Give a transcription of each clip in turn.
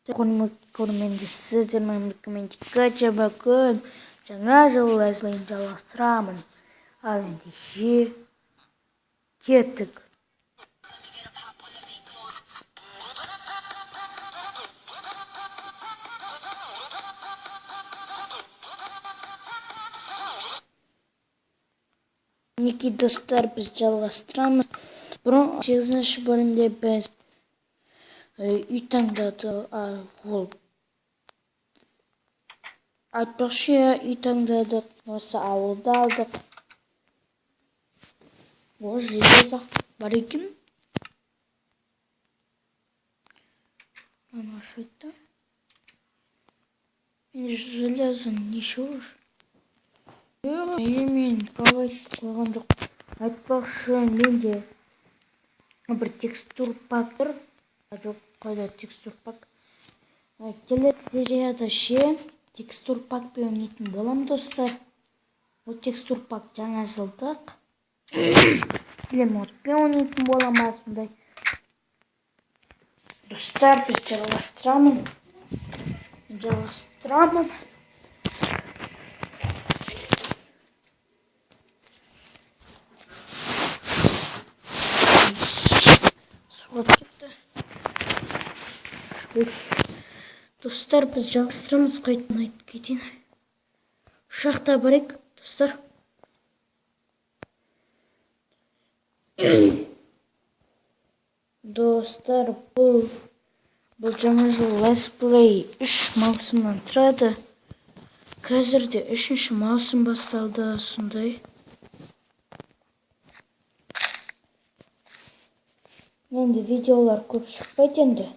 көрерменді сіздермен комментика бүгін жаңа жыл ләзімін жалғастырамын. Ал енді кеттік. Мінекей достар, біз жалғастырамыз. Бұрын 8-ші бөлімде біз үй таңдадық. Ол айтпақшы, үй таңдадық. Осы ауылды алдық. Ол железо бар екен. Ана шойты. Мен железо неше уж? Мен қойған жоқ. Айтпақшы, менде бір текстур пак бар. Жоқ, қайда текстур пак? Келесі серияда текстур пак пен ойнайтын болам, достар. Ол текстур пак жаңа жылдық. Модпен ойнайтын болам, сондай. Достар, біз жалғастырамын. Достар, біз жалғастырамыз. Қайтын айтып кетейін. Ұшақта барайық, достар. Достар, бұл жаңа жыл летсплей 3 маусымнан тұрады. Қазірде 3-ші маусым басталды, сондай. Енді видеолар көп шықпайды енді.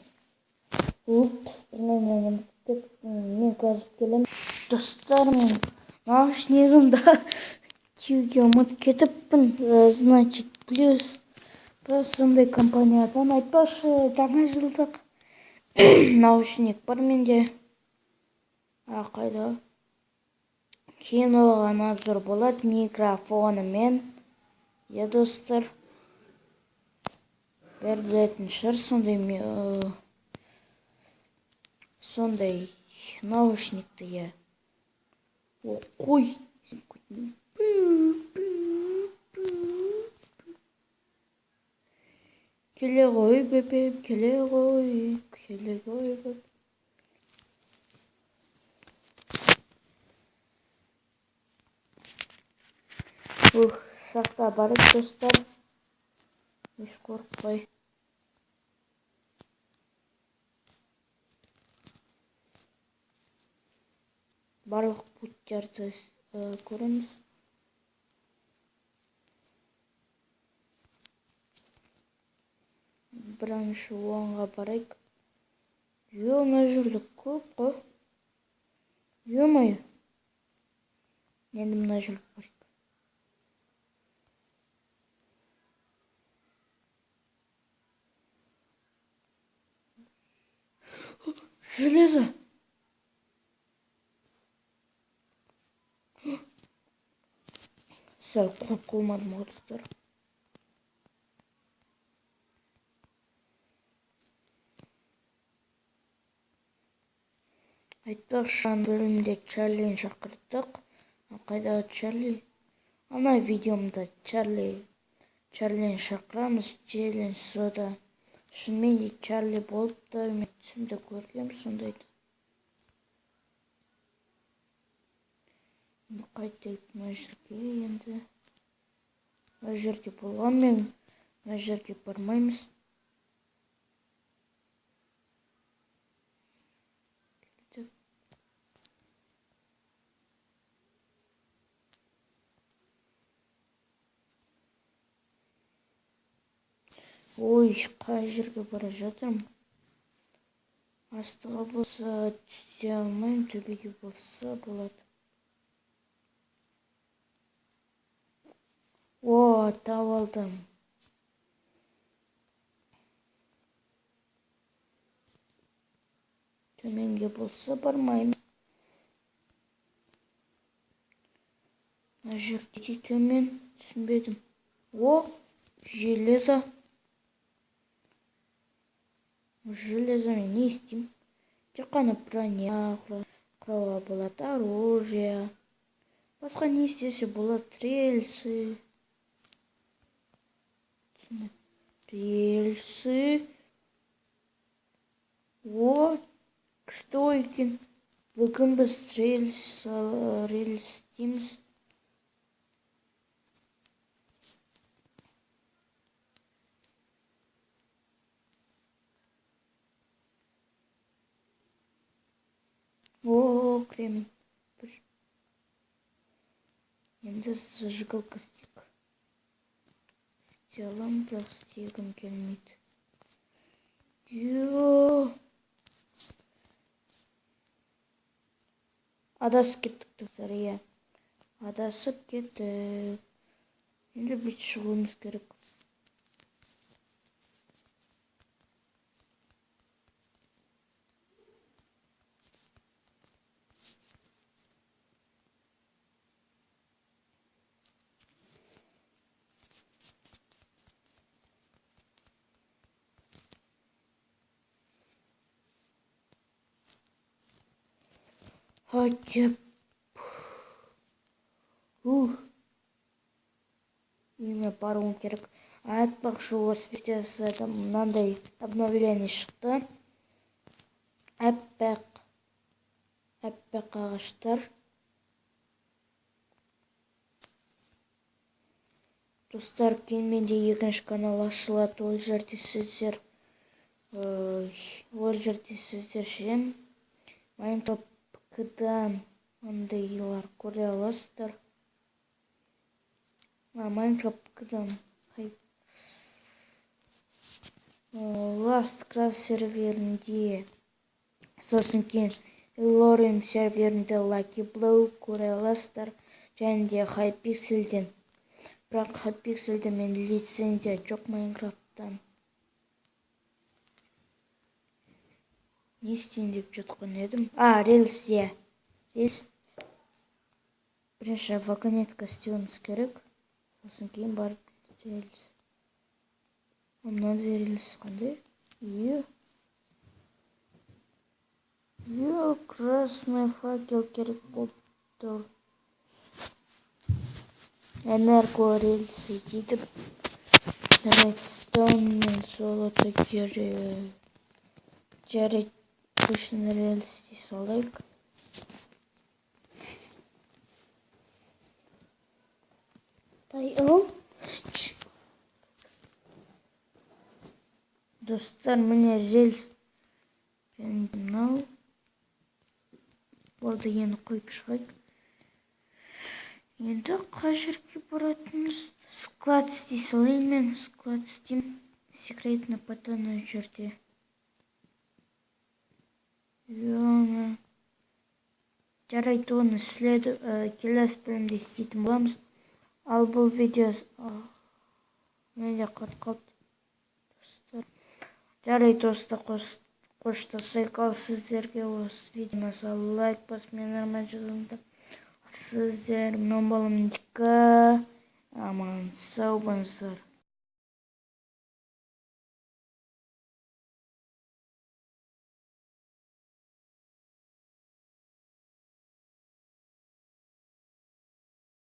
Упс, мен қазір келем. Достар, мен наушнигімді киюге ұмытып кетіппін. Значит, плюс сондай компаниядан айтпақшы, жаңа жылдық наушник бар менде. Қайда? Кейін оған обзор болады микрофонымен. Достар, бәрі білетін шығар сондай наушникті. Қой. Келе ғой, бебем, келе ғой, бебем. Шақта барып, достар. Еш қорықпай. Барлық путтерді көреміз. Бірінші оңға барайық. Мына жерде көп қой. Емай. Енді мына жерге барайық. Железо. Сәл қорып қалмадым, достар. Айтпақшы, бөлімде Чарлині шақырдық. Қайда Чарли? Ана видеомда Чарлині шақырамыз. Челлендж сода. Шынымен де Чарли болыпты. Мен түсімді көргем сондайды. Қайтайық мына жерге енді. Мына жерде болғанмен, мына жерге бармаймыз. Ой, қай жерге бара жатырмын. Астыға болса түсе алмайым, төбеге болса болады. Тап алдым. Төменге болса бармайым. Мына жерде төмен түсінбедім. Железо. Железомен не істеймін? тек қана броня құруға болады, оружие. Басқа не істесе болады, рельсы. О, күшті екен. Бүгін біз рельс дейміз. О, кремень. Енді зажигалка істейік. Істей аламын, бірақ істегім келмейді. Адасып кеттік достар, иә. Адасып кеттік. Енді бүйтіп шығуымыз керек. Hadi. Үйіме баруым керек. Айтпақшы, осы видеода мынандай обновление шықты. Аппақ ағаштар. Достар, кейін менде екінші канал ашылады. Ол жерде сіздер ше Майнкрафт'дан ондайлар көре аласыздар. Майнкрафт'дан Lastcraft серверінде, сосын кейін Lorem серверінде Lucky Blow көре аласыздар. Және де Hypixel'ден. Бірақ Hypixel'де мен лицензия жоқ Майнкрафт'тан. Не істейін деп жатқан едім? Рельс, иә. Рельс. Бірінші вагонетка істеуіміз керек. Сосын кейін барып рельс. Мынандай рельс қандай? Красный факел керек болып тұр. Энерго рельсы дейді. Редстоун мен золото керек. Жарайды, көшін рельс дей салайық. Достар, міне рельс. Мынау. Болды, енді қойып шығайық. Енді қай жерге баратынымыз? Склад істей салайын мен. Склад істеймін. Секретный потайной жерде. Жарайды, оны келесі бөлімде істейтін боламыз. Ал бұл видео менде қатып қалды. Жарайды, достар, қоштасайық. Ал сіздерге осы видеоны лайк басып, мен арман жазылымда. Сіздер мен боламын Дика. Аман сау болыңыздар.